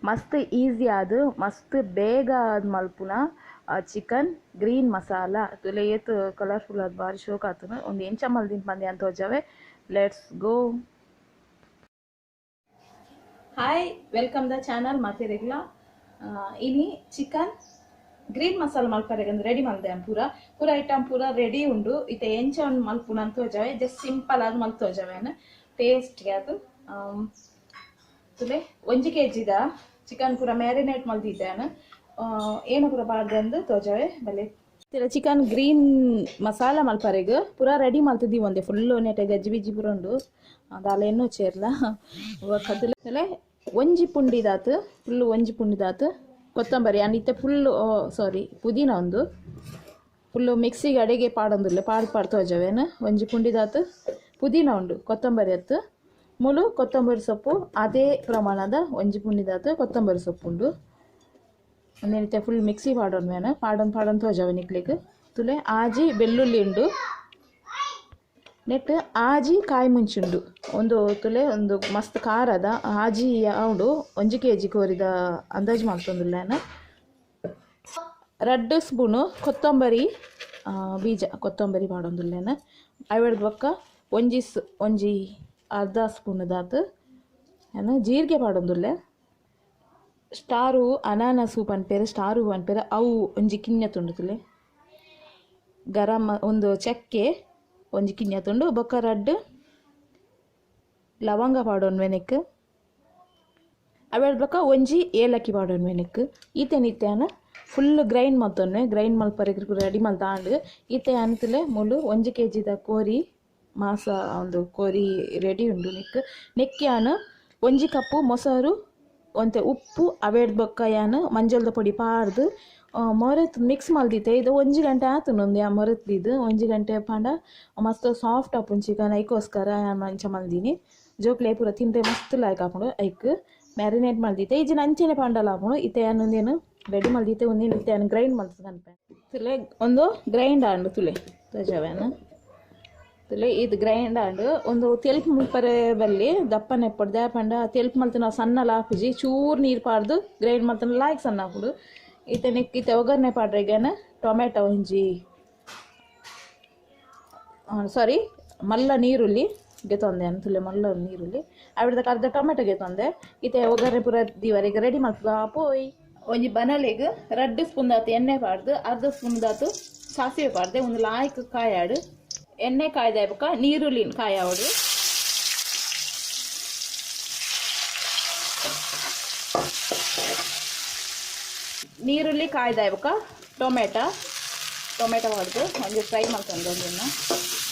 ಮಸ್ತ್ ಈಸಿ ಆದ್ ಮಸ್ತ್ ಬೇಗ ಆದ್ ಮಲ್ಪುನ ಚಿಕನ್ ಗ್ರೀನ್ ಮಸಾಲ ತುಲೆ ಏತ್ ಕಲರ್ಫುಲ್ ಆದ್ ಬಾರಿ ಶೋಕ್ ಆತುನ ಒಂದು ಎಂಚ ಮಲ್ದಿನ್ ಪಂದೆ ಅಂತ ತೋಜಾವೆ. Let's go. Hi, welcome the channel ಮಾತೆ ರೆಗ್ಲಾ. ಇನಿ ಚಿಕನ್ ಗ್ರೀನ್ ಮಸಾಲ ಮಲ್ಪರೆಗೆ ರೆಡಿ ಮಲ್ದೆ ಪೂರ ಐಟಮ್ ಪೂರ ರೆಡಿ ಉಂಡು. ಇತ್ತೆ ಎಂಚ ಮಲ್ಪುನ ಅಂತ ತೋಜಾವೆ. ಜಸ್ಟ್ ಸಿಂಪಲ್ ಆಗಿ ಮಲ್ತ್ ತೋಜಾವೆ ಟೇಸ್ಟ್ಗೆ ಅದು. ತುಲೆ 1 kg ಚಿಕನ್ ಪೂರ ಮ್ಯಾರಿನೇಟ್ ಮಲ್ತಿದ್ದೇನೆ. ಏನು ಪೂರ ಪಾಡ್ದೆ ಅಂದು ತೋಜಾವೆ ಬಲೆ. ಚಿಕನ್ ಗ್ರೀನ್ ಮಸಾಲ ಮಲ್ಪರೆಗೆ ಪೂರ ರೆಡಿ ಮಲ್ತದಿ ಒಂದೆ ಫುಲ್ ನೆಟ್ಟೆ ಗಜ್ಜಿ ಬಿಜ್ಜಿ ಪೂರ ಉಂಡು. ಅದಾಲ ಎನ್ನೋ ಚೇರ್ಲ ಕದಲೆ ಒಂಜಿ ಪುಂಡಿದಾತು ಫುಲ್ಲು ಒಂಜಿ ಪುಂಡಿದಾತು ಕೊತ್ತಂಬರಿ ಅನಿತ್ತೆ ಫುಲ್ಲು ಪುದೀನ ಒಂದು ಫುಲ್ಲು ಮಿಕ್ಸಿಗೆ ಅಡೆಗೆ ಪಾಡೊಂದುಲ್ಲೆ ಪಾಡ್ ತೋಜವೇನು ಒಂಜಿ ಪುಂಡಿದಾತು ಪುದೀನ ಉಂಡು ಕೊತ್ತಂಬರಿ ಅತ್ತು ಮುಲು ಕೊತ್ತಂಬರಿ ಸೊಪ್ಪು ಅದೇ ಪ್ರಮಾಣದ ಒಂಜಿ ಪುಂಡಿದಾತು ಕೊತ್ತಂಬರಿ ಸೊಪ್ಪು ಉಂಡು. ಒಂದೇನಿತ್ತೆ ಫುಲ್ ಮಿಕ್ಸಿ ಪಾಡೋನ್ವೇನು ಪಾಡೊಂದು ತೋಜವೆ ನಿಕ್ಲಿಕ್ಕೆ. ತುಲೆ ಆಜಿ ಬೆಳ್ಳುಳ್ಳಿ ಉಂಡು, ನೆಟ್ ಆಜಿ ಕಾಯಿ ಮುಂಚುಂಡು ಒಂದು ತುಲೆ ಒಂದು ಮಸ್ತ್ ಖಾರದ ಆಜಿ ಉಂಡು 1 kg ಕೋರಿದ ಅಂದಾಜು ಮಾಡ್ತೊಂದುಲ್ಲೇನ. 2 ಸ್ಪೂನು ಕೊತ್ತಂಬರಿ ಬೀಜ ಕೊತ್ತಂಬರಿ ಪಾಡೊಂದುಲ್ಲೇನ. ಅವೆಡ್ ಬೊಕ್ಕ ಒಂಜಿ ಅರ್ಧ ಸ್ಪೂನ್ ದಾತು ಏನು ಜೀರಿಗೆ ಪಾಡೊಂದುಲ್ಲೆ. ಸ್ಟಾರು ಅನಾನಸು ಪನ್ಪೇರು ಸ್ಟಾರು ಪನ್ಪೇರು ಅವು ಒಂಜಿ ಕಿನ್ಯತುಂಡು ತುಲೆ. ಗರಂ ಒಂದು ಚಕ್ಕೆ ಒಂಜಿ ಕಿನ್ಯತುಂಡು ಬೊಕ್ಕ 2 ಲವಂಗ ಪಾಡೊನ್ವೆನಿಕ್. ಅವೆಡ್ ಬೊಕ್ಕ ಒಂಜಿ ಏಲಕ್ಕಿ ಪಾಡೊನ್ವೆನಿಕ್. ಈತೆನಿತ್ತೆನ ಫುಲ್ ಗ್ರೈಂಡ್ ಮಲ್ತೊನ್ನೆ ಗ್ರೈಂಡ್ ಮಲ್ಪರೆಗ್ ರೆಡಿ ಮಲ್ತಾಂಡು ಈತೆ ಅಂತಲೇ ಮುಲು 1 kg ಕೋರಿ ಮಾಸ ಒಂದು ಕೋರಿ ರೆಡಿ ಉಂಡು ನೆಕ್ಕಿ ಯಾನು 1 ಕಪ್ಪು ಮೊಸರು ಒಂತೆ ಉಪ್ಪು ಅವೆಡ್ ಬೊಕ್ಕ ಯಾನು ಮಂಜಲ್ದ ಪೊಡಿ ಪಾಡ್ದು ಮೊರೆತ್ ಮಿಕ್ಸ್ ಮಲ್ದಿತ್ತೆ. ಇದು 1 ಗಂಟೆ ಆತುನೊಂದು ಮೊರೆತ್ದಿದ್ದು 1 ಗಂಟೆ ಪಂಡ ಮಸ್ತ್ ಸಾಫ್ಟ್ ಆಪುನ್ ಚಿಕನ್ ಐಕೋಸ್ಕರ ಮಂಚ ಮಲ್ದಿನಿ. ಜೋಕ್ಲೆ ಪೂರ ತಿಂದ್ರೆ ಮಸ್ತ್ ಲಾಯ್ಕ್ ಆಪುಂಡು ಐಕ್ ಮ್ಯಾರಿನೇಟ್ ಮಲ್ದಿತ್ತೆ. ಈಜಿನ ಅಂಚೆನೆ ಪಂಡಲ ಆಪುಂಡು ಇತ್ತೆ ಯಾನೊಂದೇನು ರೆಡಿ ಮಲ್ದಿತ್ತೆ ಒಂದೇನು ಇತ್ತೆ ಯಾನು ಗ್ರೈಂಡ್ ಮಲ್ತದ ಅನ್ಪೆ ತುಲೆ ಒಂದು ಗ್ರೈಂಡ್ ಆಂಡು ತುಲೆ ತೋಜಾವೇನು ತುಲೆ ಇದು ಗ್ರೈಂಡ್ ಆಂಡು ಒಂದು ತೆಲ್ಪು ಮುಲ್ಪರೆ ಬಲ್ಲಿ ದಪ್ಪನೆ ಪಡ್ದೆ ಪಂಡ ತೆಲ್ಪು ಮಲ್ತು ನಾವು ಸಣ್ಣ ಲಾಪುಜಿ ಚೂರು ನೀರು ಪಾಡ್ದು ಗ್ರೈಂಡ್ ಮಲ್ತನ ಲಾಯ್ಕ್ ಸಣ್ಣ ಹಾಕುಡು. ಈತ ನೆಕ್ಕಿತ್ತೆ ಒಗ್ಗರಣೆ ಪಾಡ್ರೆಗೇನ ಟೊಮೆಟೊ ಒಂಜಿ ಮಲ್ಲ ನೀರುಳ್ಳಿ ಗೆತೊಂದೆ ತುಲೆ ಮಲ್ಲ ನೀರುಳ್ಳಿ ಅವಿಡ್ದಕ್ಕೆ ಅರ್ಧ ಟೊಮೆಟೊ ಗೆತೊಂದೆ. ಈತೆ ಒಗ್ಗರಣೆ ಪೂರ ದಿವರೆಗೆ ರೆಡಿ ಮಾಡ್ತದ ಪೋಯ್. ಒಂಜಿ ಬನಲೆಗ್ 2 ಸ್ಪೂನ್ ದಾತು ಎಣ್ಣೆ ಪಾಡ್ದು ಅರ್ಧ ಸ್ಪೂನ್ ದಾತು ಸಾಸಿವೆ ಪಾಡ್ದೆ ಒಂದು ಲಾಯ್ಕ್ ಕಾಯಾಡು ಎಣ್ಣೆ ಕಾಯ್ದಾಯ್ಬಕ್ಕ ನೀರುಳ್ಳಿ ಕಾಯಾವಡು. ನೀರುಳ್ಳಿ ಕಾಯ್ದಾಯ್ಬಕ್ಕ ಟೊಮೆಟೊ ಪಾಡ್ದು ಒಂಜಿ ಫ್ರೈ ಮಾಡ್ಕೊಂಡು ಒಂದಿನ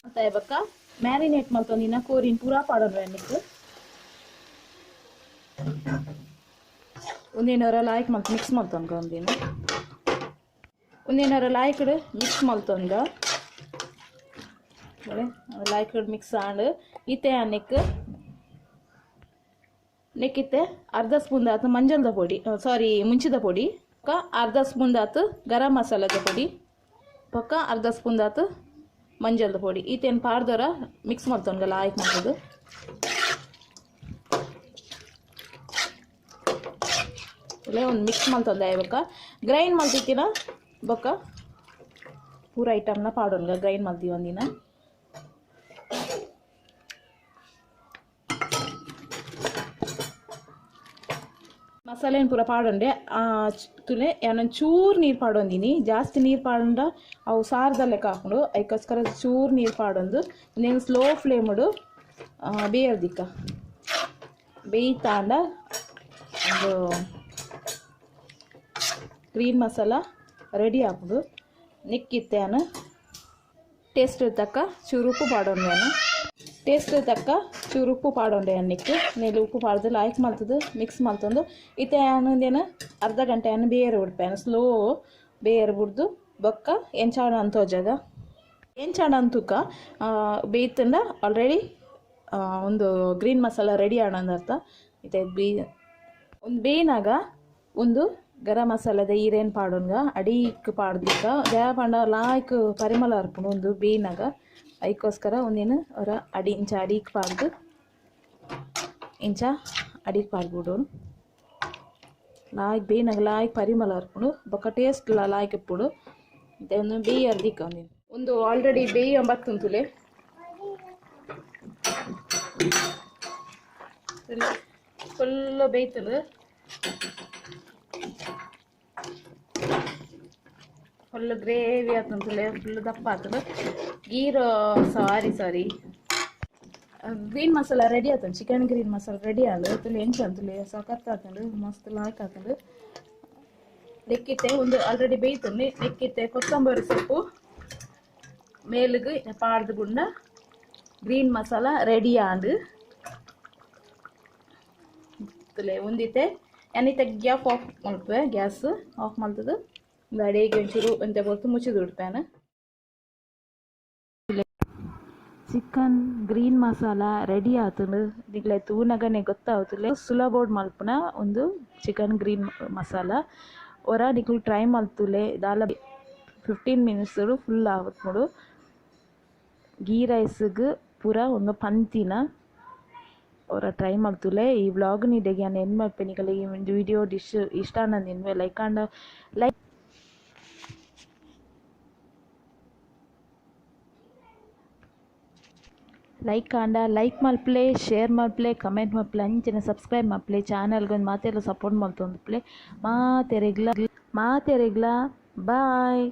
ಅಂತ ಇಬ್ಬಕ್ಕ ಮ್ಯಾರಿನೇಟ್ ಮಾಡ್ಕೊಂದಿನ ಕೋರಿನ ಪೂರ ಪಾಡೋಣ ಎಣ್ಣೆಗೆ ಒಂದೇನರ ಲಾಯ್ಕ್ ಮಲ್ತು ಮಿಕ್ಸ್ ಮಾಡ್ತೊಂಗ ಒಂದೇನರ ಲಾಯ್ಕ್ ಮಿಕ್ಸ್ ಮಾಡ್ತೊಂಗ ಲಾಯ್ಕ್ ಮಿಕ್ಸ್ ಆಂಡ್ ಈತೆ ನೆಕ್ಕಿತ್ತೆ ಅರ್ಧ ಸ್ಪೂನ್ ದಾತು ಮಂಜಲ್ದ ಪೊಡಿ ಮುಂಚಿದ ಪೊಡಿ ಪಕ್ಕ ಅರ್ಧ ಸ್ಪೂನ್ ದಾತು ಗರಂ ಮಸಾಲದ ಪೊಡಿ ಪಕ್ಕ ಅರ್ಧ ಸ್ಪೂನ್ ದಾತು ಮಂಜಲ್ದ ಪೊಡಿ ಈತೇನು ಪಾಡ್ದರ ಮಿಕ್ಸ್ ಮಾಡ್ತೊಂಗ ಲಾಯ್ಕ್ ಮಾಡೋದು. ಒಂದು ಮಿಕ್ಸ್ ಮಲ್ತೊಂದೆ ಬೊಕ್ಕ ಗ್ರೈಂಡ್ ಮಲ್ತಿಕ್ಕಿನ ಬೊಕ್ಕ ಪೂರ ಐಟಮ್ನ ಪಾಡೋನ್ಗ ಗ್ರೈಂಡ್ ಮಲ್ತೀವಿ ಒಂದಿನ. ಮಸಾಲೆನ ಪೂರ ಪಾಡೊಂಡೆ ತುಲೆ ಯಾನೊಂದು ಚೂರು ನೀರು ಪಾಡೊಂದಿನಿ. ಜಾಸ್ತಿ ನೀರು ಪಾಡೊಂಡ ಅವು ಸಾರದಲ್ಲೇ ಹಾಕೊಂಡು ಅದಕ್ಕೋಸ್ಕರ ಚೂರು ನೀರು ಪಾಡೊಂದು ನೀನು ಸ್ಲೋ ಫ್ಲೇಮಡು ಬೇಯರ್ದಿಕ್ಕ ಬೇಯ್ತಾಂಡ ಒಂದು ಗ್ರೀನ್ ಮಸಾಲ ರೆಡಿ ಹಾಕೊಂಡು ನಿಕ್ಕಿತ್ತೇನು ಟೇಸ್ಟ್ ತಕ್ಕ ಚೂರು ಉಪ್ಪು ಪಾಡೊಂಡೇನು ಟೇಸ್ಟ್ ತಕ್ಕ ಚೂರು ಉಪ್ಪು ಪಾಡೊಂಡೆ ಅನ್ನಿಕ್ಕೆ ನೀರು ಉಪ್ಪು ಪಾಡ್ದು ಲಾಯ್ಕ್ ಮಲ್ತದು ಮಿಕ್ಸ್ ಮಲ್ತೊಂದು ಇತ್ತೆ ಏನೊಂದೇನು ಅರ್ಧ ಗಂಟೆ ಅನ್ನು ಬೇರೆ ಬಿಡ್ಪೇನು ಸ್ಲೋ ಬೇರೆ ಬಿಡ್ದು ಬೊಕ್ಕ ಎಂಚಾಣ ಅಂತೋಜಾಗ ಎಂಚಾಣ ಅಂತುಕ ಬೇಯ್ತಂದ ಆಲ್ರೆಡಿ ಒಂದು ಗ್ರೀನ್ ಮಸಾಲ ರೆಡಿ ಆಣಂದರ್ಥ ಇತ್ತೆ ಒಂದು ಬೇಯ್ನಾಗ ಒಂದು ಗರಂ ಮಸಾಲದ ಈರೇನು ಪಾಡೋನ್ಗ ಅಡಿಕ್ ಪಾಡ್ದಿಕ್ಕ ದ್ಯಾ ಪಂಡ ಲಾಯ್ಕ್ ಪರಿಮಳ ಅರ್ಪುಂಡು ಒಂದು ಬೇಯ್ನಾಗ ಅದಕ್ಕೋಸ್ಕರ ಒಂದೇನು ಅವರ ಇಂಚ ಅಡಿಕ್ ಪಾಡ್ದು ಇಂಚ ಅಡಿಕ್ ಪಾಡ್ಬಿಡು ಲಾಯ್ಕ್ ಬೇಯ್ನಾಗ ಲಾಯ್ಕ್ ಪರಿಮಳ ಹರ್ಕೊಂಡು ಬೊಕ್ಕ ಟೇಸ್ಟ್ ಲಾಯ್ಕ್ ಎప్పుడు ಒಂದು ಬೇಯಿ ಅರ್ದಿಕ್ಕ ಒಂದು ಆಲ್ರೆಡಿ ಬೇಯಿ ಅಂಬತ್ತುಂತುಲೆ ಫುಲ್ಲು ಬೇಯ್ತದೆ ಫುಲ್ ಗ್ರೇವಿ ಆತಂತುಲೆ ಫುಲ್ ದಪ್ಪ ಆಗ್ತದೆ ಗೀರು ಸಾರಿ ಗ್ರೀನ್ ಮಸಾಲ ರೆಡಿ ಆತಂದು ಚಿಕನ್ ಗ್ರೀನ್ ಮಸಾಲ ರೆಡಿ ಆಗ ಎಂಚ ಅಂತಲೇ ಸಖತ್ ಆತಂಡು ಮಸ್ತ್ ಲಾಯ್ಕ್ ಆತಂಡು ಲೆಕ್ಕಿತ್ತೆ ಒಂದು ಆಲ್ರೆಡಿ ಬೇಯ್ತಂಡು ಲೆಕ್ಕಿತ್ತೆ ಕೊತ್ತಂಬರಿ ಸೊಪ್ಪು ಮೇಲಿಗೆ ಪಾಡ್ದು ಗುಂಡ ಗ್ರೀನ್ ಮಸಾಲ ರೆಡಿ ಆಂಡು ಒಂದಿತ್ತೆ ಎಣ್ಣೆ ತೆಗ್ಗಿ ಆಫ್ ಮಲ್ಪೆ ಗ್ಯಾಸ್ ಆಫ್ ಮಲ್ತದು ಅಡಿಗೆ ಒಂಚೂರು ಎಂತ ಬರ್ತು ಮುಚ್ಚಿದು ಉಡ್ಪೇನೆ ಚಿಕನ್ ಗ್ರೀನ್ ಮಸಾಲ ರೆಡಿ ಆತಂಡು ದಿಗ್ಲೆ ತೂನಗನೆ ಗೊತ್ತಾಗ್ತದೆ ಸುಲಭೋಡ್ ಮಲ್ಪನ ಒಂದು ಚಿಕನ್ ಗ್ರೀನ್ ಮಸಾಲ ಒರ ನಿಕ್ಲು ಟ್ರೈ ಮಲ್ತುಲೆ ದಾಲ 15 ಮಿನಿಟ್ಸ್ ಫುಲ್ ಆವತ್ ನೋಡು ಗೀ ರೈಸ್ಗೆ ಪೂರ ಒಂದು ಪಂತಿನ ಅವರ ಟ್ರೈ ಮಾಡ್ತುಲೆ ಈ ವ್ಲಾಗ್ ನೀಡೆಗೆ ನಾನು ಏನು ಮಾಡ್ಪೇನಿಗಲ್ಲ ಈ ಒಂದು ವಿಡಿಯೋ ಡಿಶ್ ಇಷ್ಟ ನಾನು ನಿನ್ವೆ ಲೈಕ್ ಮಲ್ಪ್ಲೆ ಶೇರ್ ಮಲ್ಪ್ಲೆ ಕಮೆಂಟ್ ಮಲ್ಪ್ಲೆ ಅಂಚನೆ ಸಬ್ಸ್ಕ್ರೈಬ್ ಮಲ್ಪ್ಲೆ ಚಾನಲ್ಗೆ ಒಂದು ಮಾತೆಲ್ಲ ಸಪೋರ್ಟ್ ಮಾಡ್ತೊಂದ್ಪ್ಲೆ ಮಾತೆರೆಗ್ಲ ಬಾಯ್.